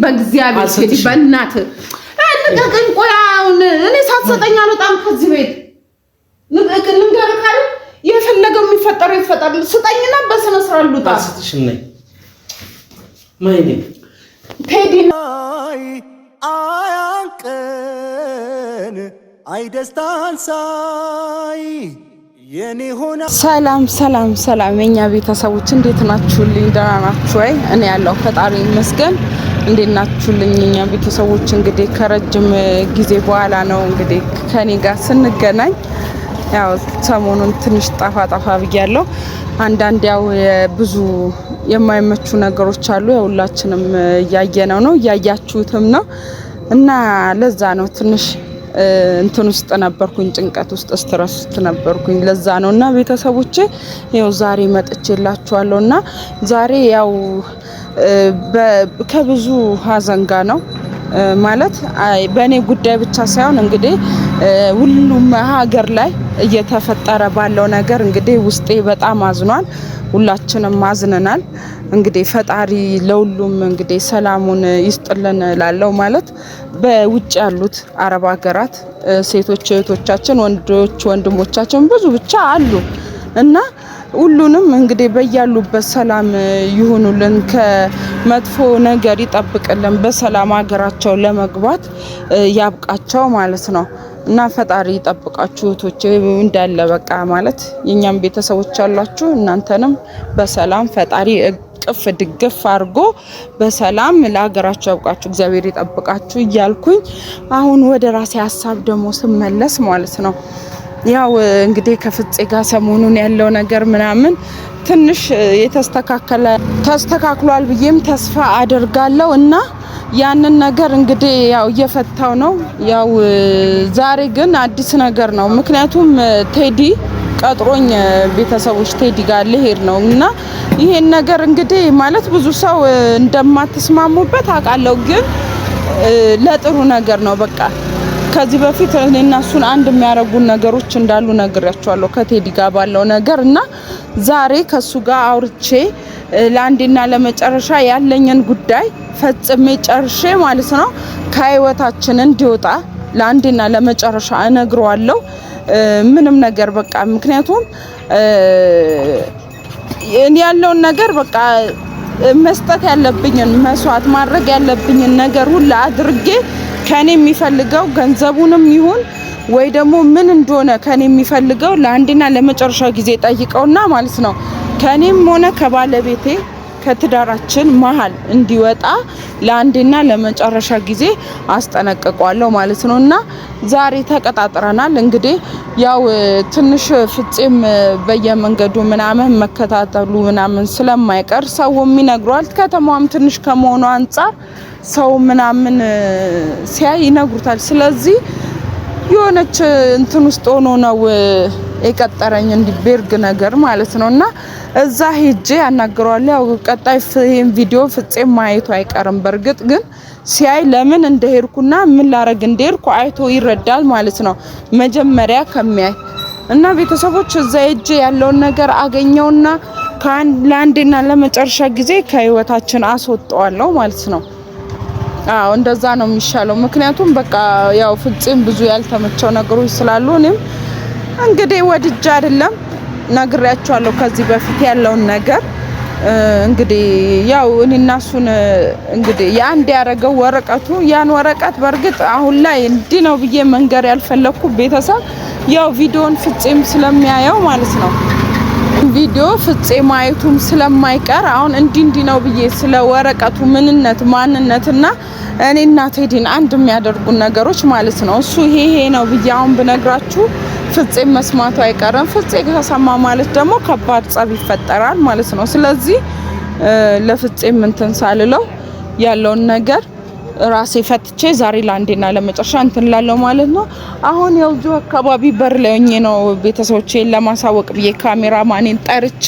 በእግዚአብሔር ቴዲ በእናት አንቀቀን ቆያውን እኔ ሳትሰጠኝ አልወጣም ከዚህ ቤት ልንገርህ ካለ የፈለገው የሚፈጠረው ይፈጠር ስጠኝና በስነ ስርዓት ልውጣ አስተሽም ነኝ ማይኔ ቴዲ አያንቀን አይደስታን ሳይ የኔ ሆነ ሰላም የኛ ቤተሰቦች እንዴት ናችሁልኝ? ደህና ናችሁ ወይ? እኔ ያለው ፈጣሪ ይመስገን። እንዴት ናችሁልኝ? የኛ ቤተሰቦች እንግዲህ ከረጅም ጊዜ በኋላ ነው እንግዲህ ከኔ ጋር ስንገናኝ። ያው ሰሞኑን ትንሽ ጠፋ ብያለሁ። አንዳንድ ያው ብዙ የማይመቹ ነገሮች አሉ። ሁላችንም እያየነው ነው እያያችሁትም ነው እና ለዛ ነው ትንሽ እንትን ውስጥ ነበርኩኝ፣ ጭንቀት ውስጥ ስትረስ ውስጥ ነበርኩኝ። ለዛ ነውና ቤተሰቦቼ ያው ዛሬ መጥቼላችኋለሁና ዛሬ ያው ከብዙ ሀዘን ጋር ነው ማለት በእኔ ጉዳይ ብቻ ሳይሆን እንግዲህ ሁሉም ሀገር ላይ እየተፈጠረ ባለው ነገር እንግዲህ ውስጤ በጣም አዝኗል። ሁላችንም አዝነናል። እንግዲህ ፈጣሪ ለሁሉም እንግዲህ ሰላሙን ይስጥልን ላለው ማለት በውጭ ያሉት አረብ ሀገራት ሴቶች እህቶቻችን፣ ወንዶች ወንድሞቻችን ብዙ ብቻ አሉ እና ሁሉንም እንግዲህ በያሉበት ሰላም ይሁኑልን፣ ከመጥፎ ነገር ይጠብቅልን፣ በሰላም ሀገራቸው ለመግባት ያብቃቸው ማለት ነው እና ፈጣሪ ይጠብቃችሁ እህቶቼ እንዳለ በቃ ማለት የኛም ቤተሰቦች አላችሁ። እናንተንም በሰላም ፈጣሪ እቅፍ ድግፍ አድርጎ በሰላም ለሀገራችሁ ያብቃችሁ፣ እግዚአብሔር ይጠብቃችሁ እያልኩኝ አሁን ወደ ራሴ ሀሳብ ደግሞ ስመለስ ማለት ነው ያው እንግዲህ ከፍፄ ጋር ሰሞኑን ያለው ነገር ምናምን ትንሽ ተስተካክሏል ብዬም ተስፋ አደርጋለሁ እና ያንን ነገር እንግዲህ ያው እየፈታው ነው። ያው ዛሬ ግን አዲስ ነገር ነው። ምክንያቱም ቴዲ ቀጥሮኝ ቤተሰቦች ቴዲ ጋር ልሄድ ነው እና ይሄን ነገር እንግዲህ ማለት ብዙ ሰው እንደማትስማሙበት አውቃለሁ፣ ግን ለጥሩ ነገር ነው በቃ ከዚህ በፊት እኔና እሱን አንድ የሚያረጉን ነገሮች እንዳሉ ነግሬያቸዋለሁ ከቴዲ ጋር ባለው ነገር እና ዛሬ ከሱ ጋር አውርቼ ለአንዴና ለመጨረሻ ያለኝን ጉዳይ ፈጽሜ ጨርሼ ማለት ነው ከህይወታችን እንዲወጣ ለአንዴና ለመጨረሻ እነግረዋለሁ። ምንም ነገር በቃ ምክንያቱም ያለውን ነገር በቃ መስጠት ያለብኝን መስዋዕት ማድረግ ያለብኝን ነገር ሁሉ አድርጌ ከኔ የሚፈልገው ገንዘቡንም ይሁን ወይ ደግሞ ምን እንደሆነ ከኔ የሚፈልገው ለአንዴና ለመጨረሻ ጊዜ ጠይቀውና ማለት ነው ከኔም ሆነ ከባለቤቴ ከትዳራችን መሀል እንዲወጣ ለአንዴና ለመጨረሻ ጊዜ አስጠነቅቀዋለሁ ማለት ነውና ዛሬ ተቀጣጥረናል። እንግዲህ ያው ትንሽ ፍፄም በየመንገዱ ምናምን መከታተሉ ምናምን ስለማይቀር ሰውም ይነግሯል። ከተማዋም ትንሽ ከመሆኑ አንፃር ሰው ምናምን ሲያይ ይነግሩታል። ስለዚህ የሆነች እንትን ውስጥ ሆኖ ነው የቀጠረኝ እንዲበርግ ነገር ማለት ነውና እዛ ሄጄ አናግረዋለሁ። ያው ቀጣይ ይሄን ቪዲዮ ፍፄም ማየቱ አይቀርም። በርግጥ ግን ሲያይ ለምን እንደሄድኩና ምን ላረግ እንደሄድኩ አይቶ ይረዳል ማለት ነው መጀመሪያ ከሚያይ እና ቤተሰቦች እዛ ሄጄ ያለውን ነገር አገኘውና ለአንዴና ለመጨረሻ ጊዜ ከህይወታችን አስወጣዋለሁ ማለት ነው። አዎ እንደዛ ነው የሚሻለው። ምክንያቱም በቃ ያው ፍፄም ብዙ ያልተመቸው ነገሮች ስላሉ እኔም እንግዲህ ወድጄ አይደለም ነግሬያቸዋለሁ ከዚህ በፊት ያለውን ነገር እንግዲህ ያው እኔና እሱን እንግዲህ ያንድ ያረገው ወረቀቱ ያን ወረቀት በርግጥ አሁን ላይ እንዲህ ነው ብዬ መንገር ያልፈለኩ ቤተሰብ ያው ቪዲዮን ፍፄም ስለሚያየው ማለት ነው ቪዲዮ ፍፄ ማየቱም ስለማይቀር አሁን እንዲህ ነው ብዬ ስለ ወረቀቱ ምንነት ማንነትና እኔና ቴዲን አንድ የሚያደርጉ ነገሮች ማለት ነው እሱ ይሄ ነው ብዬ አሁን ብነግራችሁ ፍፄም መስማቱ አይቀርም። ፍፄ ከሰማ ማለት ደግሞ ከባድ ጸብ ይፈጠራል ማለት ነው። ስለዚህ ለፍፄም እንትን ሳልለው ያለውን ነገር ራሴ ፈትቼ ዛሬ ላንዴና ለመጨረሻ እንትን ላለው ማለት ነው። አሁን ያውጁ አካባቢ በር ላይ ሆኜ ነው ቤተሰቦቼን ለማሳወቅ ብዬ ካሜራማኔን ጠርቼ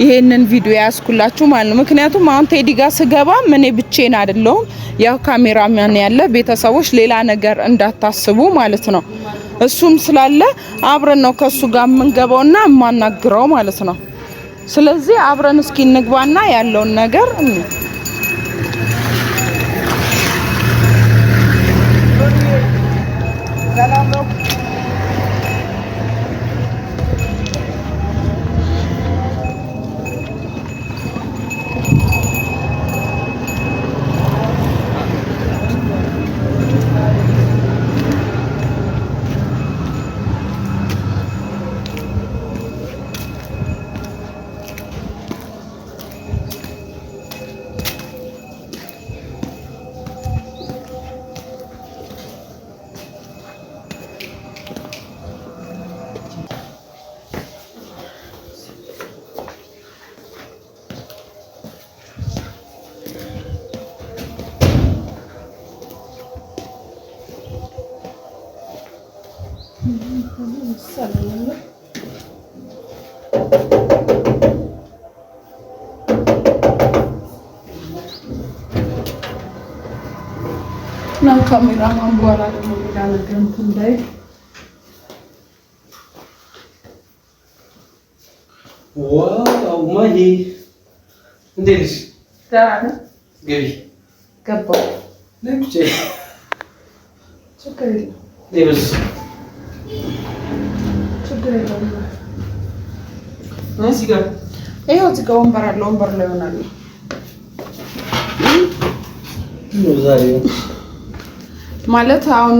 ይሄንን ቪዲዮ ያስኩላችሁ ማለት ነው። ምክንያቱም አሁን ቴዲ ጋር ስገባ እኔ ብቻዬን አይደለሁም፣ ያው ካሜራማን ያለ ቤተሰቦች ሌላ ነገር እንዳታስቡ ማለት ነው። እሱም ስላለ አብረን ነው ከሱ ጋር የምንገባውና የማናግረው ማለት ነው። ስለዚህ አብረን እስኪ እንግባና ያለውን ነገር ና ካሜራማን በኋላ ደግሞ ሌላ ነገር እንትን ላይ ዋው ማሂ እንዴት ነሽ? ደህና ነህ? ገቢ ገባሁ። ለምቼ ችግር የለም ለብስ ችግር የለም። እዚህ ጋር ይኸው እዚህ ጋር ወንበር አለ። ወንበር ላይ ሆናል። ዛሬ ማለት አሁን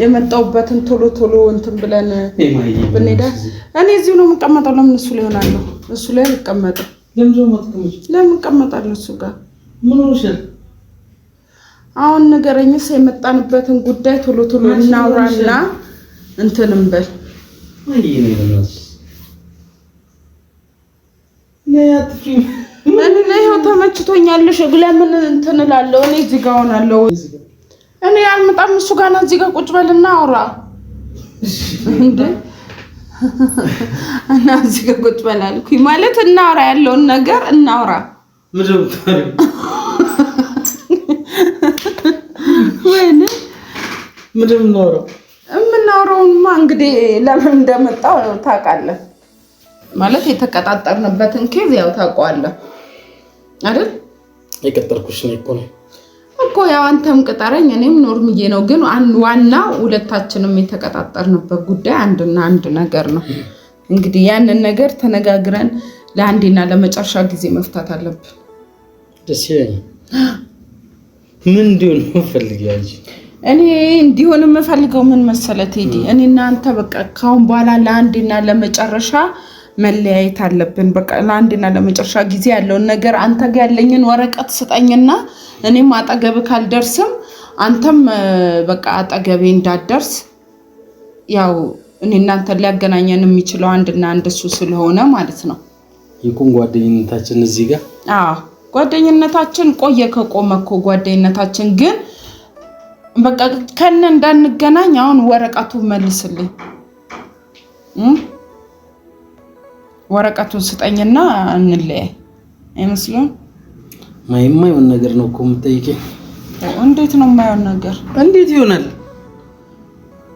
የመጣሁበትን ቶሎ ቶሎ እንትን ብለን ብንሄዳ እኔ እዚሁ ነው የምቀመጠው። ለምን እሱ ላይ ሆናለሁ? እሱ ላይ አልቀመጥም። ለምን እቀመጣለሁ እሱ ጋር? ምን ሆነሻል? አሁን ንገረኝስ፣ የመጣንበትን ጉዳይ ቶሎ ቶሎ እናውራና እንትን እንበል። እኔ ይኸው ተመችቶኛል። ለምን እንትን እላለሁ? እኔ እዚህ ጋር ሆናለሁ። እኔ አልመጣም። እሱ ጋር ነው። እዚህ ጋር ቁጭ በልና አውራ እንዴ። እና እዚህ ጋር ቁጭ በላልኩኝ ማለት እናውራ፣ ያለውን ነገር እናውራ። ምንድን ነው የምናወራውማ? እንግዲህ ለምን እንደመጣው ታውቃለህ ማለት የተቀጣጠርንበትን ኬዝ ያው ታውቀዋለህ አይደል? የቀጠርኩሽ ነው እኮ ያው አንተም ቅጠረኝ እኔም ኖርምዬ ነው። ግን ዋና ሁለታችንም የተቀጣጠርንበት ጉዳይ አንድና አንድ ነገር ነው። እንግዲህ ያንን ነገር ተነጋግረን ለአንዴና ለመጨረሻ ጊዜ መፍታት አለብን። ደስ ይለኛል። ምን እንዲሆን ፈልጊያለሽ? እኔ እንዲሆን የምፈልገው ምን መሰለህ ቴዲ፣ እኔና አንተ በቃ ካሁን በኋላ ለአንዴና ለመጨረሻ መለያየት አለብን። በቃ ለአንዴና ለመጨረሻ ጊዜ ያለውን ነገር አንተ ጋር ያለኝን ወረቀት ስጠኝና እኔም አጠገብ ካልደርስም አንተም በቃ አጠገቤ እንዳደርስ። ያው እኔ እናንተ ሊያገናኘን የሚችለው አንድና አንድ እሱ ስለሆነ ማለት ነው። ይኩን ጓደኝነታችን እዚህ ጋር ጓደኝነታችን ቆየ ከቆመ እኮ ጓደኝነታችን። ግን በቃ ከነ እንዳንገናኝ አሁን ወረቀቱን መልስልኝ። ወረቀቱን ስጠኝና እንለያይ። አይመስልም? ማይማይውን ነገር ነው እኮ የምጠይቀኝ። እንዴት ነው የማይሆን ነገር? እንዴት ይሆናል?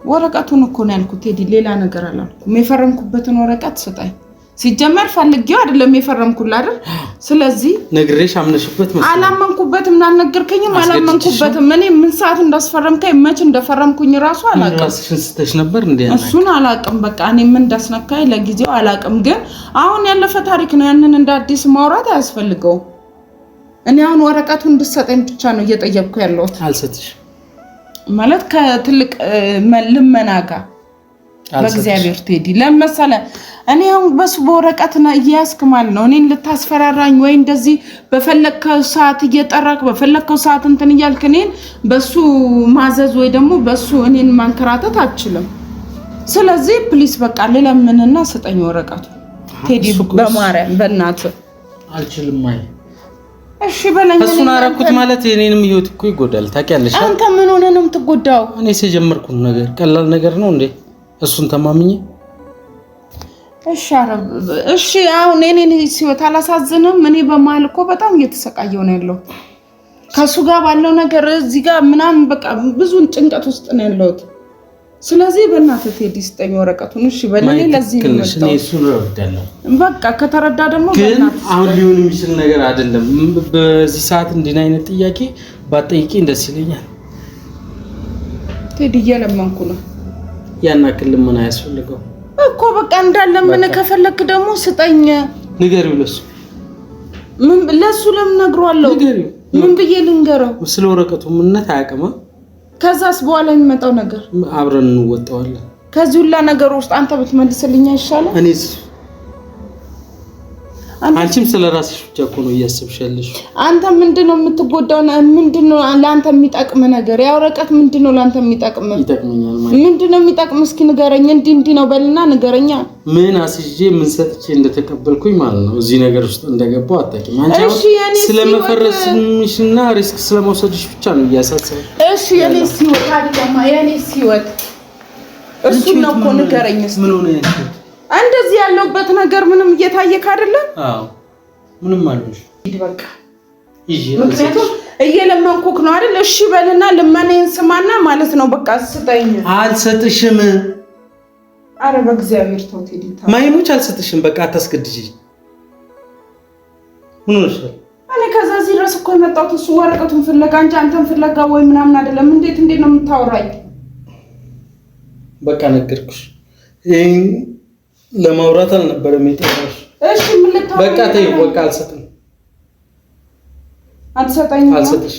ወረቀቱን እኮ ነው ያልኩት ቴዲ፣ ሌላ ነገር አላልኩም። የፈረምኩበትን ወረቀት ስጠኝ። ሲጀመር ፈልጌው አይደለም የፈረምኩልህ አይደል? ስለዚህ ነግሬሽ አምነሽበት መስሎኝ አላመንኩበትም። አልነገርከኝም፣ አላመንኩበትም። እኔ ምን ሰዓት እንዳስፈረምከኝ መች እንደፈረምኩኝ ራሱ አላውቅም። ራስሽን ስተሽ ነበር እንዴ? እሱን አላውቅም። በቃ እኔ ምን እንዳስነካኝ ለጊዜው አላውቅም። ግን አሁን ያለፈ ታሪክ ነው። ያንን እንደ አዲስ ማውራት አያስፈልገውም። እኔ አሁን ወረቀቱን እንድትሰጠኝ ብቻ ነው እየጠየቅኩ ያለሁት። አልሰጥሽም ማለት ከትልቅ ልመና ጋር በእግዚአብሔር ቴዲ ለምሳሌ እኔ አሁን በሱ በወረቀት ነው እያስክ ማለት ነው እኔን ልታስፈራራኝ ወይ እንደዚህ በፈለከው ሰዓት እየጠራክ በፈለከው ሰዓት እንትን እያልክ እኔን በሱ ማዘዝ ወይ ደግሞ በሱ እኔን ማንከራተት አትችልም። ስለዚህ ፕሊስ በቃ ለለምንና ስጠኝ ወረቀቱ ቴዲ፣ በማርያም በእናትህ አልችልም። አይ እሺ በለኝ። እሱን አረኩት ማለት የኔንም ህይወት እኮ ይጎዳል። ታውቂያለሽ። አንተ ምን ሆነህ ነው የምትጎዳው? እኔ የጀመርኩት ነገር ቀላል ነገር ነው እንዴ? እሱን ተማምኜ እሺ አሁን እኔን ህይወት አላሳዝንም? እኔ በመሀል እኮ በጣም እየተሰቃየሁ ነው ያለው ከሱ ጋር ባለው ነገር እዚህ ጋር ምናምን በቃ ብዙ ጭንቀት ውስጥ ነው ያለሁት። ስለዚህ በእናትህ ቴዲ ስጠኝ ወረቀቱን። እሺ በለኔ ለዚህ ነው እኔ እሱን ረዳለሁ። በቃ ከተረዳ ደግሞ ግን አሁን ሊሆን የሚችል ነገር አይደለም። በዚህ ሰዓት እንዲህ አይነት ጥያቄ ባጠይቂኝ ደስ ይለኛል። ቴዲ እየለመንኩ ነው። ያናክል ምን አያስፈልገው እኮ በቃ እንዳለ ምን ከፈለክ ደግሞ ስጠኝ። ንገሪው ለሱ። ምን ለሱ ለምን ነግሯለሁ? ምን ብዬ ልንገረው? ስለ ወረቀቱ ምንነት አያውቅም። ከዛስ በኋላ የሚመጣው ነገር አብረን እንወጣዋለን። ከዚህ ሁላ ነገር ውስጥ አንተ ብትመልስልኝ አይሻልም? እኔስ አንቺም ስለራስሽ ብቻ እኮ ነው እያሰብሻለሽ። አንተ ምንድነው የምትጎዳው? ምንድነው ለአንተ የሚጠቅም ነገር? ያ ወረቀት ምንድነው ለአንተ የሚጠቅም? ይጠቅመኛል ማለት ምንድነው የሚጠቅም? እስኪ ንገረኝ። እንዲህ ነው በልና ንገረኛ። ምን አስይዤ ምን ሰጥቼ እንደተቀበልኩኝ ማለት ነው እዚህ ነገር ውስጥ እንደገባው አጣቂም። አንቺ ስለመፈረስሽና ሪስክ ስለመውሰድሽ ብቻ ነው እያሳሰበኝ። እሺ የኔስ ህይወት አይደለም የኔስ ህይወት እሱ ነው እኮ ንገረኝ እስኪ ምን ሆነ ያንቺ እንደዚህ ያለውበት ነገር ምንም እየታየክ አይደለ አዎ ምንም አልሆንሽ ሂድ በቃ ምክንያቱም እየለመንኩክ ነው አይደል እሺ በልና ልመኔን ስማና ማለት ነው በቃ ስጠኝ አልሰጥሽም አረ በእግዚአብሔር ተው ቴዲታ ማይሞች አልሰጥሽም በቃ አታስገድጂ ምን ነው እኔ ከዛ እዚህ ድረስ እኮ የመጣሁት እሱ ወረቀቱን ፍለጋ እንጂ አንተን ፍለጋ ወይ ምናምን አይደለም እንዴት ነው የምታወራኝ በቃ ነገርኩሽ ይሄን ለማውራት አልነበረም የጠራሽ እሺ ምን ልታወራ በቃ ተይው በቃ አልሰጥም አትሰጠኝም አልሰጥሽ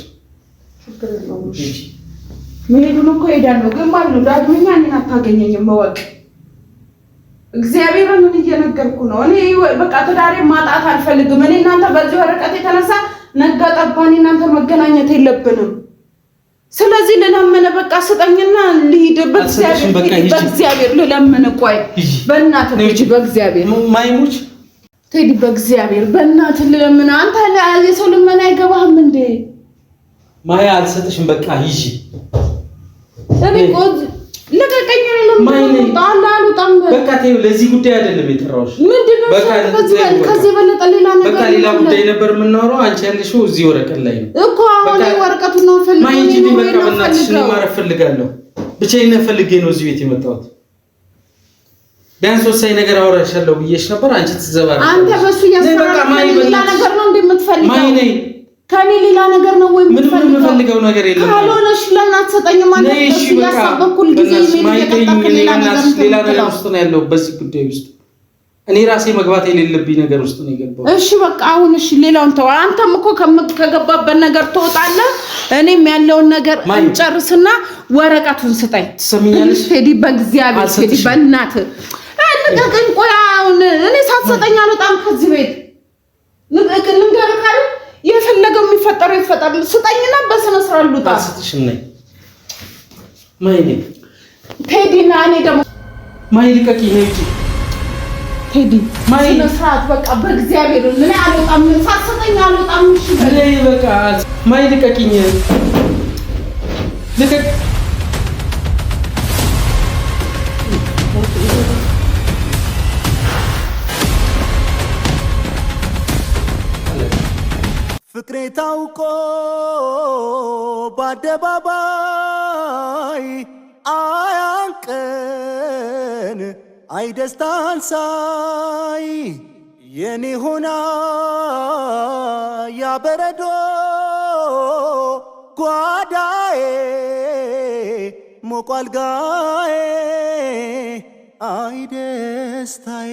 ችግር የለውም መሄዱን እኮ ሄዳለሁ ግን ማለት ነው ዳግመኛ እኔን አታገኘኝም ወቅ እግዚአብሔርን እየነገርኩ ነው እኔ በቃ ተዳሬ ማጣት አልፈልግም እኔ እናንተ በዚህ ወረቀት የተነሳ ነገ ጠባኝ እናንተ መገናኘት የለብንም ስለዚህ ለለመነ በቃ ስጠኝና ልሂድ በእግዚአብሔር ለለመነ ቆይ በእናትህ ልጅ በእግዚአብሔር ማይሙች ቴዲ በእግዚአብሔር በእናትህ ለለመነ አንተ የሰው ልመና አይገባህም እንዴ ማያ አልሰጥሽም በቃ ይጂ እኔ ቆይ ለቀቀኝ ለምን ጣላሉ ጣም በቃ ተይው ለዚህ ጉዳይ አይደለም የጠራሁሽ ምንድነው ከዚህ በለጠ ሌላ ነገር በቃ ሌላ ጉዳይ ነበር የምናወራው አንቺ ያለሽው እዚህ ወረቀት ላይ ነው እኮ አሁን ወረቀቱን ነው ፈልገው ማይጂ በቃ በእናትሽ ነው ማረፍ ፈልጋለሁ ብቻዬን ፈልጌ ነው እዚህ ቤት የመጣሁት ቢያንስ ወሳኝ ነገር አወራሻለሁ ብዬሽ ነበር አንቺ ትዘባለሽ አንተ በሱ ያሰራው ሌላ ነገር ነው እንደምትፈልገው ማይ ነኝ ከኔ ሌላ ነገር ነው ወይ ምንም የምፈልገው ነገር የለም ካልሆነሽ ለምን አትሰጠኝም አንተ ያሳበኩል ጊዜ ሌላ ነገር ውስጥ ነው ያለው በዚህ ጉዳይ ውስጥ እኔ ራሴ መግባት የሌለብኝ ነገር ውስጥ ነው የገባው እሺ በቃ አሁን እሺ ሌላውን ተው አንተም እኮ ከገባበት ነገር ትወጣለህ እኔም ያለውን ነገር እንጨርስና ወረቀቱን ስጠኝ ትሰሚኛለሽ ቴዲ በእግዚአብሔር ቴዲ በእናትህ ልቀቀኝ ቆይ አሁን እኔ ሳትሰጠኝ አልወጣም ከዚህ ቤት ልንገርህ አይደል የፈለገው የሚፈጠረው ይፈጠር ስጠኝና በስነ ስርዓት ልውጣ አልሰጥሽም ነኝ ማይኔ ቴዲና እኔ ደግሞ ማይልቀቂ ሄጂ ቴዲ በስነ ስርዓት በቃ በእግዚአብሔር ምን አልወጣም ሳትሰጠኝ አልወጣም እሺ በለይ በቃ ማይልቀቂኝ ልቀቅ ፍቅሬ ታውቆ በአደባባይ አያንቀን አይደስታን ሳይ የኔ ሆና ያበረዶ ጓዳዬ ሞቋልጋዬ አይደስታዬ